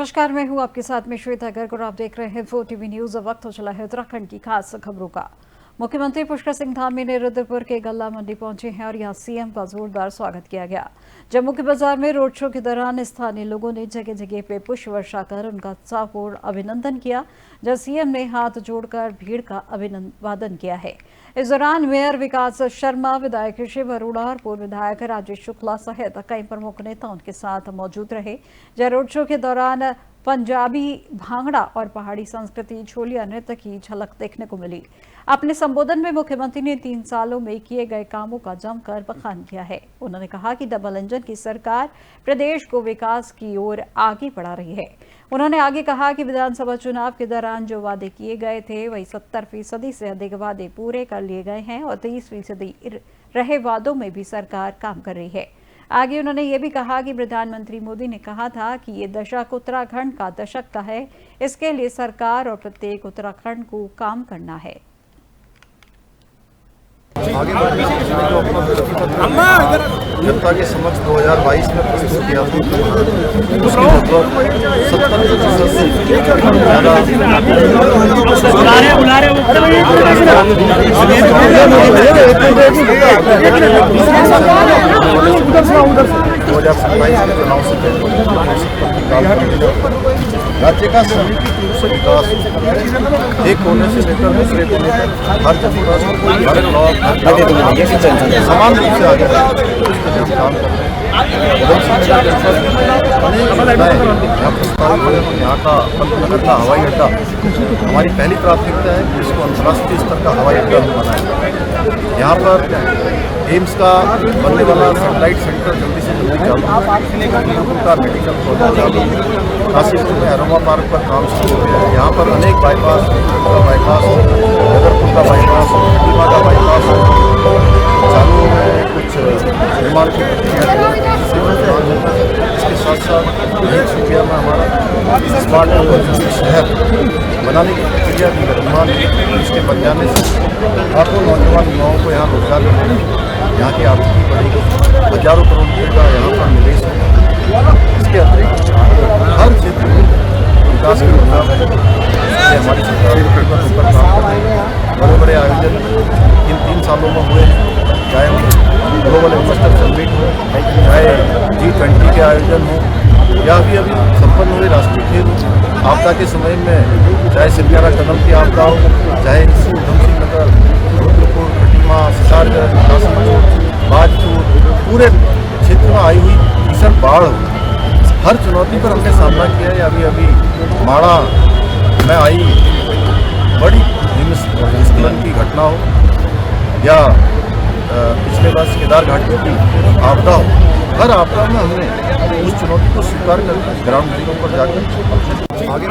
नमस्कार, मैं हूं आपके साथ में श्वेता गर्ग और आप देख रहे हैं 4 टीवी न्यूज। अब वक्त हो चला है उत्तराखंड की खास खबरों का। मुख्यमंत्री पुष्कर सिंह धामी ने रुद्रपुर के गल्ला मंडी पहुंचे हैं और यहां सीएम का जोरदार स्वागत किया गया। जब मुख्य बाजार में रोड शो के दौरान स्थानीय लोगों ने जगह जगह पे पुष्प वर्षा कर उनका उत्साहपूर्ण अभिनंदन किया, जब सीएम ने हाथ जोड़कर भीड़ का अभिवादन किया है। इस दौरान मेयर विकास शर्मा, विधायक शिव अरोड़ा और पूर्व विधायक राजेश शुक्ला सहित कई प्रमुख नेता उनके साथ मौजूद रहे। जहाँ रोड शो के दौरान पंजाबी भांगड़ा और पहाड़ी संस्कृति छोलिया नृत्य की झलक देखने को मिली। अपने संबोधन में मुख्यमंत्री ने 3 सालों में किए गए कामों का जमकर बखान किया है। उन्होंने कहा कि डबल इंजन की सरकार प्रदेश को विकास की ओर आगे बढ़ा रही है। उन्होंने आगे कहा कि विधानसभा चुनाव के दौरान जो वादे किए गए थे वही 70% से अधिक वादे पूरे कर लिए गए हैं और 30% रहे वादों में भी सरकार काम कर रही है। आगे उन्होंने ये भी कहा कि प्रधानमंत्री मोदी ने कहा था कि ये दशक उत्तराखंड का दशक का है, इसके लिए सरकार और प्रत्येक उत्तराखंड को काम करना है। आगे जनता के समक्ष 2022 में प्रस्तुत किया उसके लगभग 70% से चुनाव से राज्य का सभी विकास एक कोने से लेकर दूसरे कोने तक हर जनपद, हर ब्लॉक, समान रूप से आगे काम कर रहे हैं। यहाँ का पंतनगर का हवाई अड्डा हमारी पहली प्राथमिकता है कि इसको अंतर्राष्ट्रीय स्तर का हवाई अड्डा बनाए। यहाँ पर एम्स का बनने वाला सैटेलाइट सेंटर जल्दी से जल्दी चालू, का मेडिकल कॉलेज चालू, काशीपुर में अरोमा पार्क पर काम शुरू हो गया। यहाँ पर अनेक बाईपास, नगरपुर का बाईपास, खटीमा का बाईपास चालू हो गए। कुछ निर्माण की प्रक्रिया इसके साथ साथ नई सूचिया में हमारा स्मार्ट शहर बनाने की प्रक्रिया भी वर्तमान इसके बन जाने से लाखों नौजवान युवाओं को यहाँ रोजगार मिलेगा, यहाँ की आर्थिकी बढ़ेगी, हजारों करोड़ रुपये का यहाँ पर निवेश होगा। इसके अतिरिक्त हर क्षेत्र में विकास की योजना हमारी सरकार ऊपर काम कर रही है। बड़े बड़े आयोजन इन 3 सालों में हुए हैं, चाहे ग्लोबल इन्वेस्टर समिट हो, चाहे G20 के आयोजन हो, या भी अभी संपन्न हुए राष्ट्रीय खेल आपदा के समय में, चाहे सिरकारा टनल की आपदा हो, चाहे उधमसिंह नगर, रुद्रपुर, खटीमा, सिसारगढ़, काशीपुर, बाजपुर, पूरे क्षेत्र में आई हुई भीषण बाढ़ हो, हर चुनौती पर हमने सामना किया है। अभी माड़ा में आई बड़ी हिमस्खलन की घटना हो, या पिछले वर्ष केदार घाटी की आपदा हो, हर आपदा में हमने उस चुनौती को स्वीकार कर ग्राउंड जीरो पर जाकर आगे।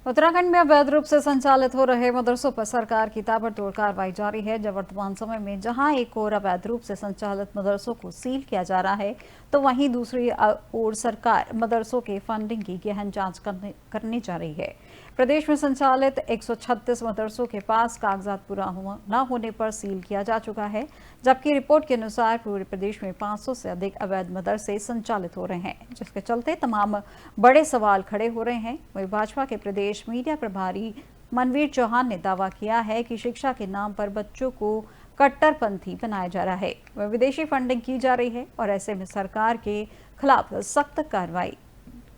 उत्तराखंड में अवैध रूप से संचालित हो रहे मदरसों पर सरकार की ताबड़तोड़ कार्रवाई जारी है। जब वर्तमान समय में जहां एक ओर अवैध रूप से संचालित मदरसों को सील किया जा रहा है, तो वहीं दूसरी ओर सरकार मदरसों के फंडिंग की गहन जांच करने जा रही है। प्रदेश में संचालित 136 मदरसों के पास कागजात पूरा न होने पर सील किया जा चुका है, जबकि रिपोर्ट के अनुसार पूरे प्रदेश में 500 से अधिक अवैध मदरसे संचालित हो रहे हैं, जिसके चलते तमाम बड़े सवाल खड़े हो रहे हैं। वहीं भाजपा के प्रदेश मीडिया प्रभारी मनवीर चौहान ने दावा किया है कि शिक्षा के नाम पर बच्चों को कट्टरपंथी बनाया जा रहा है, वह विदेशी फंडिंग की जा रही है और ऐसे में सरकार के खिलाफ सख्त कार्रवाई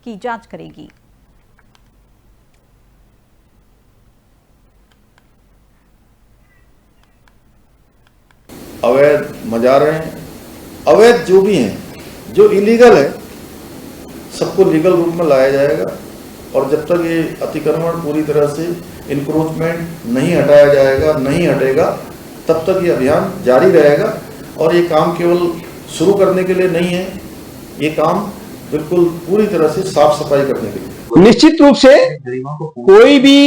की जांच करेगी। अवैध मजारे हैं, अवैध जो भी हैं, जो इलीगल है, सबको लीगल रूप में लाया जाएगा। और जब तक ये अतिक्रमण पूरी तरह से इंक्रोचमेंट नहीं हटाया जाएगा, नहीं हटेगा, तब तक ये अभियान जारी रहेगा। और ये काम केवल शुरू करने के लिए नहीं है, ये काम बिल्कुल पूरी तरह से साफ सफाई करने के लिए। निश्चित रूप से कोई भी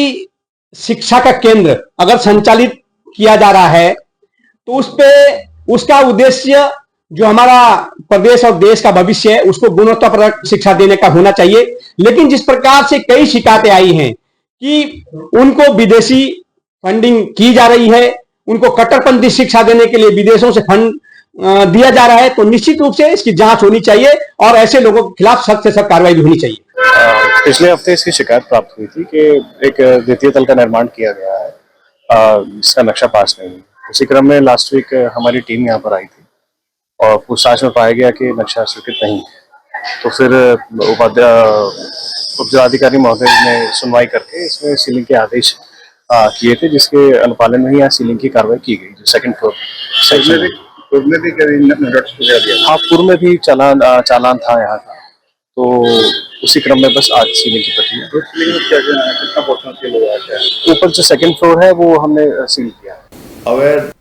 शिक्षा का केंद्र अगर संचालित किया जा रहा है तो उस पे उसका उद्देश्य जो हमारा प्रदेश और देश का भविष्य है उसको गुणवत्तापूर्ण शिक्षा देने का होना चाहिए। लेकिन जिस प्रकार से कई शिकायतें आई हैं कि उनको विदेशी फंडिंग की जा रही है, उनको कट्टरपंथी शिक्षा देने के लिए विदेशों से फंड दिया जा रहा है, तो निश्चित रूप से इसकी जांच होनी चाहिए और ऐसे लोगों के खिलाफ सख्त से सख्त कार्रवाई भी होनी चाहिए। पिछले हफ्ते इसकी शिकायत प्राप्त हुई थी कि एक द्वितीय तल का निर्माण किया गया है जिसका नक्शा पास नहीं है। उसी क्रम में लास्ट वीक हमारी टीम यहाँ पर आई थी और पूछताछ में पाया गया कि नक्शा स्वीकृत नहीं है। तो फिर उपजिलाधिकारी महोदय ने सुनवाई करके इसमें सीलिंग के आदेश किए थे, जिसके अनुपालन में ही यहाँ सीलिंग की कार्रवाई की गई। जो सेकंड फ्लोर पूर्व में भी हाँ, पूर्व में भी चालान था यहाँ का, तो उसी क्रम में बस आज सीलिंग की पट्टी कितना पोर्शन सील हुआ है? ऊपर जो सेकंड फ्लोर है वो हमने सील किया है। अवैध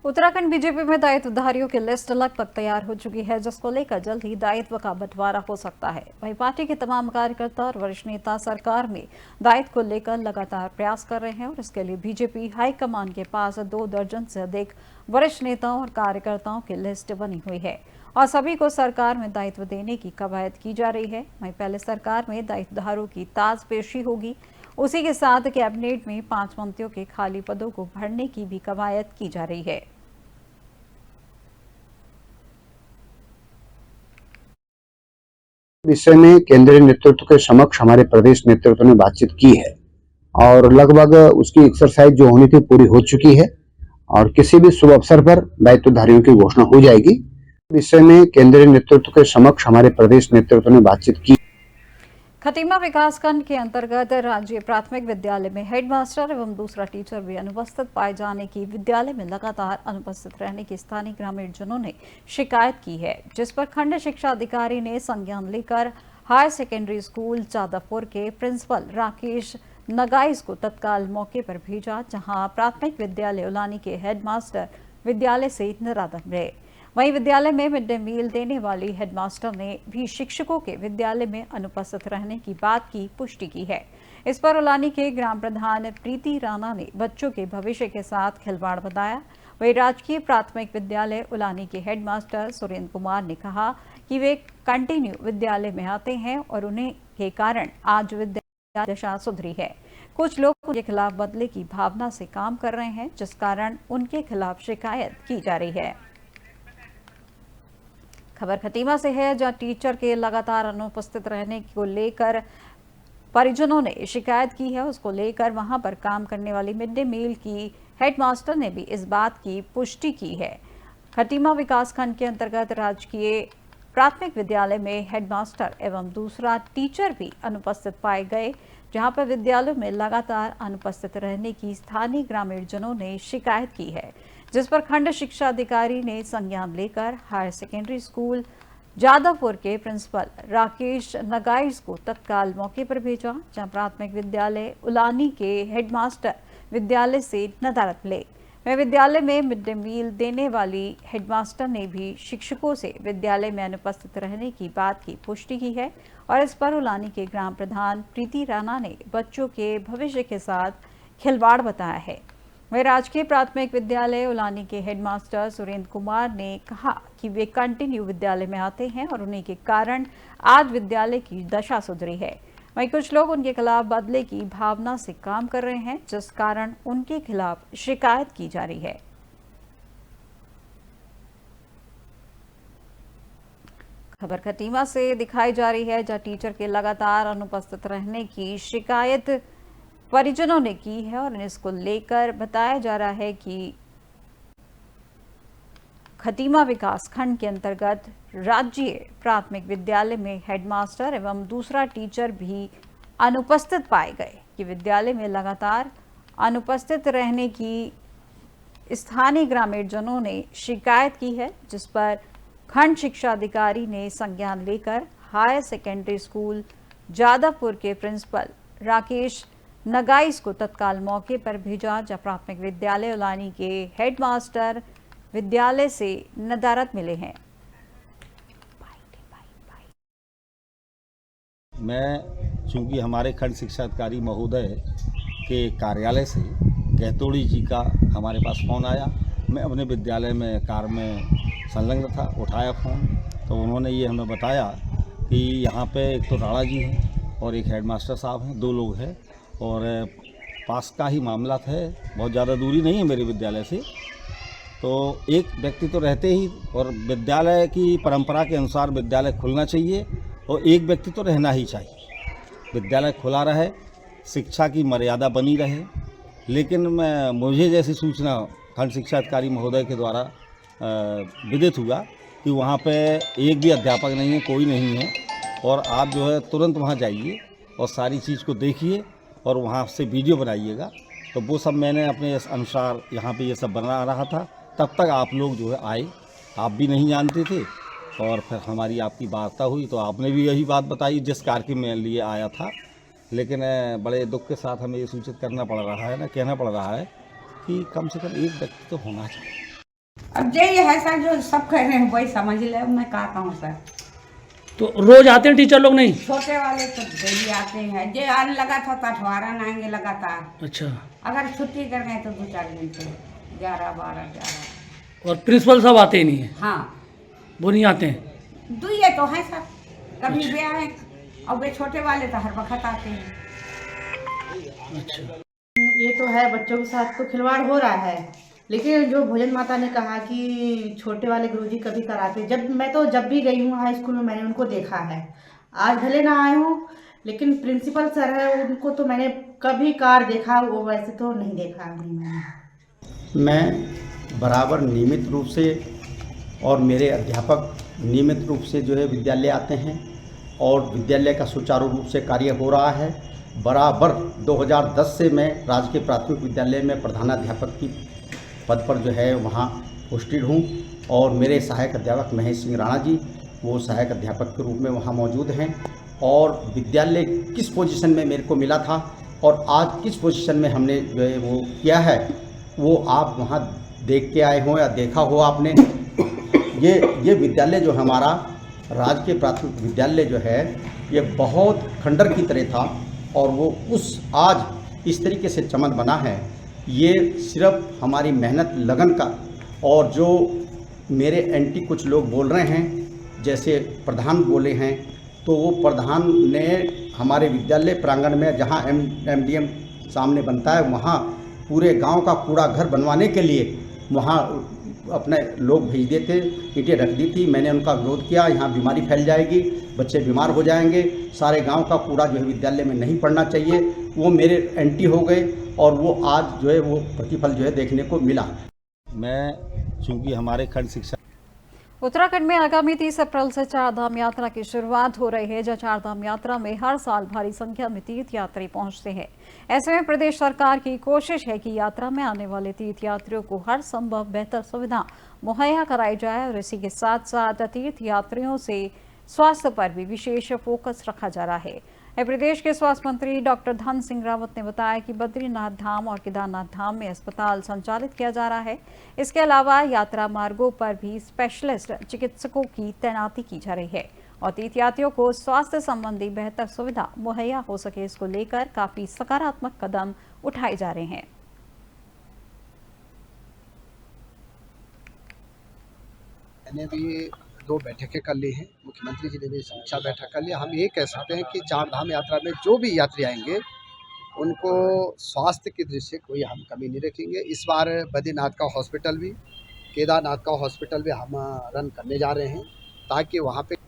उत्तराखंड बीजेपी में दायित्वधारियों की लिस्ट लगभग तैयार हो चुकी है, जिसको लेकर जल्द ही दायित्व का बंटवारा हो सकता है। वहीं पार्टी के तमाम कार्यकर्ता और वरिष्ठ नेता सरकार में दायित्व को लेकर लगातार प्रयास कर रहे हैं और इसके लिए बीजेपी हाईकमान के पास 2 दर्जन से अधिक वरिष्ठ नेताओं और कार्यकर्ताओं की लिस्ट बनी हुई है और सभी को सरकार में दायित्व देने की कवायद की जा रही है। वहीं पहले सरकार में दायित्वधारकों की ताजपेशी होगी, उसी के साथ कैबिनेट में 5 मंत्रियों के खाली पदों को भरने की भी कवायद की जा रही है। विषय में केंद्रीय नेतृत्व के समक्ष हमारे प्रदेश नेतृत्व ने बातचीत की है और लगभग उसकी एक्सरसाइज जो होनी थी पूरी हो चुकी है और किसी भी शुभ अवसर पर दायित्वधारियों की घोषणा हो जाएगी। विषय में केंद्रीय नेतृत्व के समक्ष हमारे प्रदेश नेतृत्व ने बातचीत की। खटीमा विकासखंड के अंतर्गत राज्य प्राथमिक विद्यालय में हेडमास्टर एवं दूसरा टीचर भी अनुपस्थित पाए जाने की विद्यालय में लगातार अनुपस्थित रहने की स्थानीय ग्रामीणजनों ने शिकायत की है, जिस पर खंड शिक्षा अधिकारी ने संज्ञान लेकर हायर सेकेंडरी स्कूल जादवपुर के प्रिंसिपल राकेश नगाइस को तत्काल मौके पर भेजा, जहां प्राथमिक विद्यालय उलानी के हेडमास्टर विद्यालय से निरादन रहे। वहीं विद्यालय में मिड डे मील देने वाली हेडमास्टर ने भी शिक्षकों के विद्यालय में अनुपस्थित रहने की बात की पुष्टि की है। इस पर उलानी के ग्राम प्रधान प्रीति राणा ने बच्चों के भविष्य के साथ खिलवाड़ बताया। वहीं राजकीय प्राथमिक विद्यालय उलानी के हेडमास्टर सुरेंद्र कुमार ने कहा कि वे कंटिन्यू विद्यालय में आते हैं और उन्हें के कारण आज विद्यालय दशा सुधरी है। कुछ लोग उनके खिलाफ बदले की भावना से काम कर रहे हैं, जिस कारण उनके खिलाफ शिकायत की जा रही है। खबर खटीमा से है, जहां टीचर के लगातार अनुपस्थित रहने को लेकर परिजनों ने शिकायत की है। उसको लेकर वहां पर काम करने वाली मिड डे मील की हेडमास्टर ने भी इस बात की पुष्टि की है। खटीमा विकासखंड के अंतर्गत राजकीय प्राथमिक विद्यालय में हेडमास्टर एवं दूसरा टीचर भी अनुपस्थित पाए गए, जहां पर विद्यालयों में लगातार अनुपस्थित रहने की स्थानीय ग्रामीणजनों ने शिकायत की है, जिस पर खंड शिक्षा अधिकारी ने संज्ञान लेकर हायर सेकेंडरी स्कूल जादवपुर के प्रिंसिपल राकेश नगाइस को तत्काल मौके पर भेजा, जहां प्राथमिक विद्यालय उलानी के हेडमास्टर विद्यालय से नदारत मिले। वह विद्यालय में मिड डे मील देने वाली हेडमास्टर ने भी शिक्षकों से विद्यालय में अनुपस्थित रहने की बात की पुष्टि की है और इस पर उलानी के ग्राम प्रधान प्रीति राणा ने बच्चों के भविष्य के साथ खिलवाड़ बताया है। वह राजकीय प्राथमिक विद्यालय उलानी के हेडमास्टर सुरेंद्र कुमार ने कहा कि वे कंटिन्यू विद्यालय में आते हैं और उन्हीं के कारण आज विद्यालय की दशा सुधरी है। वहीं कुछ लोग उनके खिलाफ बदले की भावना से काम कर रहे हैं, जिस कारण उनके खिलाफ शिकायत की जा रही है। खबर खटीमा से दिखाई जा रही है, जहां टीचर के लगातार अनुपस्थित रहने की शिकायत परिजनों ने की है और इसको लेकर बताया जा रहा है कि खटीमा विकास खंड के अंतर्गत राज्य प्राथमिक विद्यालय में हेडमास्टर एवं दूसरा टीचर भी अनुपस्थित पाए गए कि विद्यालय में लगातार अनुपस्थित रहने की स्थानीय ग्रामीणजनों ने शिकायत की है, जिस पर खंड शिक्षा अधिकारी ने संज्ञान लेकर हायर सेकेंडरी स्कूल जादवपुर के प्रिंसिपल राकेश नगाइस को तत्काल मौके पर भेजा, जहां प्राथमिक विद्यालय उलानी के हेडमास्टर विद्यालय से नदारत मिले हैं। मैं चूंकि हमारे खंड शिक्षा अधिकारी महोदय के कार्यालय से गहतोड़ी जी का हमारे पास फ़ोन आया, मैं अपने विद्यालय में कार्य में संलग्न था, उठाया फ़ोन तो उन्होंने ये हमें बताया कि यहाँ पे एक तो राणा जी हैं और एक हेडमास्टर साहब हैं, 2 लोग हैं और पास का ही मामला है, बहुत ज़्यादा दूरी नहीं है मेरे विद्यालय से। तो एक व्यक्ति तो रहते ही और विद्यालय की परंपरा के अनुसार विद्यालय खुलना चाहिए और एक व्यक्ति तो रहना ही चाहिए। विद्यालय खुला रहे, शिक्षा की मर्यादा बनी रहे, लेकिन मुझे जैसी सूचना खंड शिक्षा अधिकारी महोदय के द्वारा विदित हुआ कि वहाँ पे एक भी अध्यापक नहीं है, कोई नहीं है, और आप जो है तुरंत वहाँ जाइए और सारी चीज़ को देखिए और वहाँ से वीडियो बनाइएगा। तो वो सब मैंने अपने अनुसार यहाँ पे ये सब बना रहा था। तब तक आप लोग जो है आए, आप भी नहीं जानते थे, और फिर हमारी आपकी वार्ता हुई तो आपने भी यही बात बताई जिस कार्य के मैं लिए आया था। लेकिन बड़े दुख के साथ हमें ये सूचित करना पड़ रहा है, कहना पड़ रहा है कि कम से कम एक व्यक्ति तो होना चाहिए। अब ये है सर, जो सब कह रहे हैं वही समझ ले, मैं कहा कहूँ सर। तो रोज आते हैं टीचर लोग? नहीं, छोटे वाले तो डेली आते हैं, जो आने लगा था तो 18 आएंगे लगातार। अच्छा, अगर छुट्टी कर गए तो 2-4 दिन से 11, 12, 11। और प्रिंसिपल साहब आते ही नहीं है? हाँ, वो नहीं आते हैं? दुइये तो हैं सर, कभी वे आए और वे छोटे वाले तो हर वक्त आते हैं। अच्छा, ये तो है, बच्चों के साथ तो खिलवाड़ हो रहा है, लेकिन जो भोजन माता ने कहा कि छोटे वाले गुरुजी कभी कराते, जब भी गई हूँ हाई स्कूल में मैंने उनको देखा है। आज भले ना आए हूँ, लेकिन प्रिंसिपल सर है उनको तो मैंने कभी कार देखा, वो वैसे तो नहीं देखा अभी मैंने। मैं बराबर नियमित रूप से और मेरे अध्यापक नियमित रूप से जो है विद्यालय आते हैं और विद्यालय का सुचारू रूप से कार्य हो रहा है। बराबर 2010 से मैं राजकीय प्राथमिक विद्यालय में प्रधानाध्यापक की पद पर जो है वहाँ पोस्टेड हूँ, और मेरे सहायक अध्यापक महेश सिंह राणा जी वो सहायक अध्यापक के रूप में वहाँ मौजूद हैं। और विद्यालय किस पोजीशन में मेरे को मिला था और आज किस पोजीशन में हमने जो है वो किया है, वो आप वहाँ देख के आए हों या देखा हो आपने। ये विद्यालय जो हमारा राजकीय प्राथमिक विद्यालय जो है ये बहुत खंडर की तरह था, और वो आज इस तरीके से चमन बना है। ये सिर्फ हमारी मेहनत लगन का, और जो मेरे एंटी कुछ लोग बोल रहे हैं, जैसे प्रधान बोले हैं, तो वो प्रधान ने हमारे विद्यालय प्रांगण में जहाँ एमडीएम सामने बनता है वहाँ पूरे गांव का कूड़ा घर बनवाने के लिए वहाँ अपने लोग भेज देते, ईंटें रख दी थी। मैंने उनका विरोध किया, यहाँ बीमारी फैल जाएगी, बच्चे बीमार हो जाएंगे, सारे गांव का कूड़ा जो है विद्यालय में नहीं पड़ना चाहिए। वो मेरे एंटी हो गए और वो आज जो है वो प्रतिफल जो है देखने को मिला। मैं चूँकि हमारे खंड शिक्षा उत्तराखंड में आगामी 30 अप्रैल से चारधाम यात्रा की शुरुआत हो रही है, जहां चारधाम यात्रा में हर साल भारी संख्या में तीर्थयात्री पहुंचते हैं। ऐसे में प्रदेश सरकार की कोशिश है कि यात्रा में आने वाले तीर्थयात्रियों को हर संभव बेहतर सुविधा मुहैया कराई जाए, और इसी के साथ साथ तीर्थयात्रियों से स्वास्थ्य पर भी विशेष फोकस रखा जा रहा है। प्रदेश के स्वास्थ्य मंत्री डॉक्टर धन सिंह रावत ने बताया कि बद्रीनाथ धाम और केदारनाथ धाम में अस्पताल संचालित किया जा रहा है। इसके अलावा यात्रा मार्गों पर भी स्पेशलिस्ट चिकित्सकों की तैनाती की जा रही है, और तीर्थयात्रियों को स्वास्थ्य संबंधी बेहतर सुविधा मुहैया हो सके, इसको लेकर काफी सकारात्मक कदम उठाए जा रहे हैं। मैंने भी 2 बैठकें कर ली हैं, मुख्यमंत्री जी ने भी समीक्षा बैठक कर लिया। हम ये कह सकते हैं कि चारधाम यात्रा में जो भी यात्री आएंगे उनको स्वास्थ्य की दृष्टि से कोई हम कमी नहीं रखेंगे। इस बार बद्रीनाथ का हॉस्पिटल भी, केदारनाथ का हॉस्पिटल भी हम रन करने जा रहे हैं, ताकि वहाँ पे।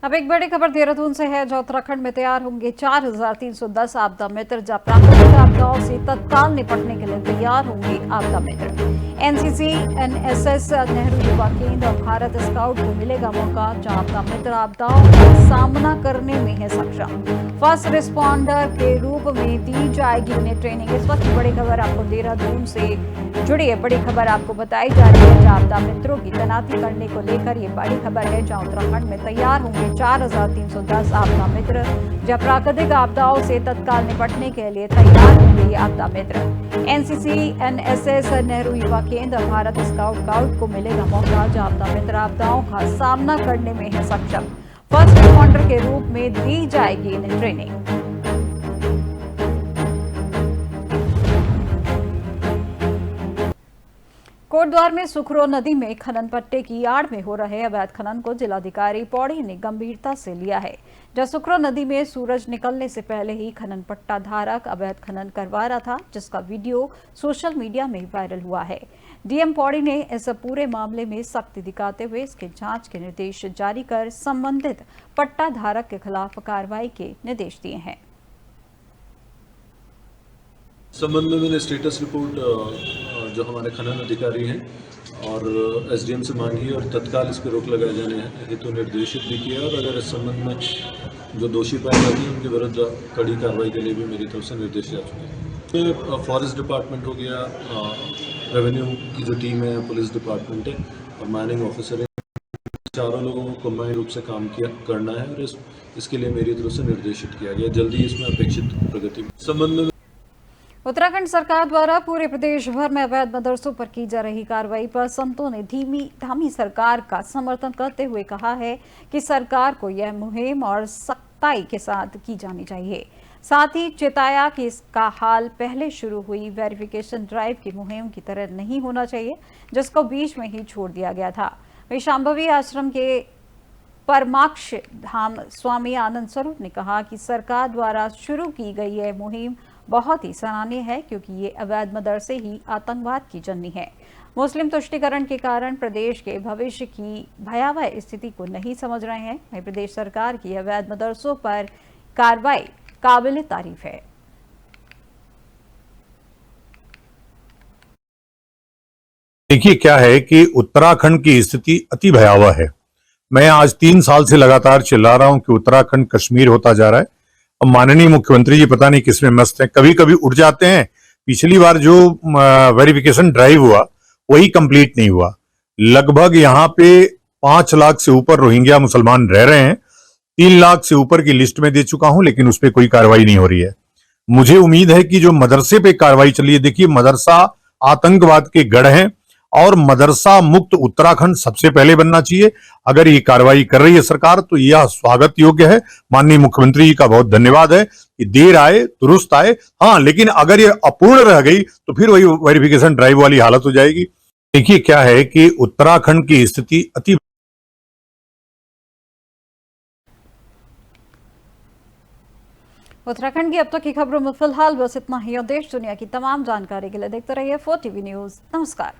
अब एक बड़ी खबर देहरादून से है, जो उत्तराखंड में तैयार होंगे 4310 आपदा मित्र, जब प्राकृतिक आपदाओं से तत्काल निपटने के लिए तैयार होंगे आपदा मित्र। एनसीसी, एनएसएस, नेहरू युवा केंद्र और भारत स्काउट को मिलेगा मौका, जहां आपदा मित्र आपदाओं का सामना करने में है सक्षम। फर्स्ट रिस्पॉन्डर के रूप में दी जाएगी उन्हें ट्रेनिंग। इस वक्त की बड़ी खबर आपको देहरादून से जुड़ी है, बड़ी खबर आपको बताई जा रही है, जहां आपदा मित्रों की तैनाती करने को लेकर ये बड़ी खबर है, जहां उत्तराखंड में तैयार होंगे 4310 आपदा मित्र, जब प्राकृतिक आपदाओं से तत्काल निपटने के लिए तैयार होंगे ये आपदा मित्र। एनसीसी, एनएसएस, नेहरू युवा केंद्र, भारत स्काउट को मिलेगा मौका, जहां आपदा मित्र आपदाओं का सामना करने में है सक्षम। फर्स्ट रिस्पॉन्डर के रूप में दी जाएगी इन्हें ट्रेनिंग। कोटद्वार में सुखरो नदी में खनन पट्टे की आड़ में हो रहे अवैध खनन को जिलाधिकारी पौड़ी ने गंभीरता से लिया है। जहां सुखरो नदी में सूरज निकलने से पहले ही खनन पट्टा धारक अवैध खनन करवा रहा था, जिसका वीडियो सोशल मीडिया में वायरल हुआ है। डीएम पौड़ी ने इस पूरे मामले में सख्ती दिखाते हुए इसके जांच के निर्देश जारी कर संबंधित पट्टा धारक के खिलाफ कार्रवाई के निर्देश दिए हैं। संबंध में मैंने स्टेटस रिपोर्ट जो हमारे खनन अधिकारी हैं और एसडीएम से मांगी और तत्काल इस पर रोक लगाए जाने हेतु निर्देशित भी किया, और अगर इस संबंध में जो दोषी पाए जाते हैं उनके विरुद्ध कड़ी कार्रवाई के लिए भी मेरी तरफ से निर्देश जा चुके हैं। फॉरेस्ट डिपार्टमेंट हो गया, रेवेन्यू की जो टीम है, पुलिस डिपार्टमेंट है और माइनिंग ऑफिसर है, चारों लोगों को कंबाइंड रूप से काम करना है और इसके लिए मेरी तरफ से निर्देशित किया गया। जल्दी इसमें अपेक्षित प्रगति संबंध में उत्तराखंड सरकार द्वारा पूरे प्रदेश भर में अवैध मदरसों पर की जा रही कार्रवाई पर संतों ने धामी सरकार का समर्थन करते हुए कहा है कि सरकार को यह मुहिम और सख्ताई के साथ की जानी चाहिए। साथ ही चेताया कि इसका हाल पहले शुरू हुई वेरिफिकेशन ड्राइव की मुहिम की तरह नहीं होना चाहिए, जिसको बीच में ही छोड़ दिया गया था। वहीं शांभवी आश्रम के परमाक्ष धाम स्वामी आनंद स्वरूप ने कहा कि सरकार द्वारा शुरू की गई यह मुहिम बहुत ही सराहनीय है, क्योंकि ये अवैध मदरसे ही आतंकवाद की जननी है। मुस्लिम तुष्टीकरण के कारण प्रदेश के भविष्य की भयावह स्थिति को नहीं समझ रहे हैं। वहीं प्रदेश सरकार की अवैध मदरसों पर कार्रवाई काबिल तारीफ है। देखिए, क्या है कि उत्तराखंड की स्थिति अति भयावह है। मैं आज 3 साल से लगातार चिल्ला रहा हूं कि उत्तराखंड कश्मीर होता जा रहा है। अब माननीय मुख्यमंत्री जी पता नहीं किसमें मस्त हैं, कभी कभी उठ जाते हैं। पिछली बार जो वेरिफिकेशन ड्राइव हुआ वही कंप्लीट नहीं हुआ। लगभग यहाँ पे 5 लाख से ऊपर रोहिंग्या मुसलमान रह रहे हैं। 3 लाख से ऊपर की लिस्ट में दे चुका हूं, लेकिन उस पर कोई कार्रवाई नहीं हो रही है। मुझे उम्मीद है कि जो मदरसे पे कार्रवाई चली है, देखिए मदरसा आतंकवाद के गढ़ हैं और मदरसा मुक्त उत्तराखंड सबसे पहले बनना चाहिए। अगर ये कार्रवाई कर रही है सरकार तो यह स्वागत योग्य है। माननीय मुख्यमंत्री जी का बहुत धन्यवाद है कि देर आए दुरुस्त आए। हाँ, लेकिन अगर ये अपूर्ण रह गई तो फिर वही वेरिफिकेशन ड्राइव वाली हालत हो जाएगी। देखिए, क्या है कि उत्तराखंड की स्थिति अति उत्तराखंड की अब तक की खबरों में फिलहाल बस इतना ही। और देश दुनिया की तमाम जानकारी के लिए देखते रहिए 4TV न्यूज। नमस्कार।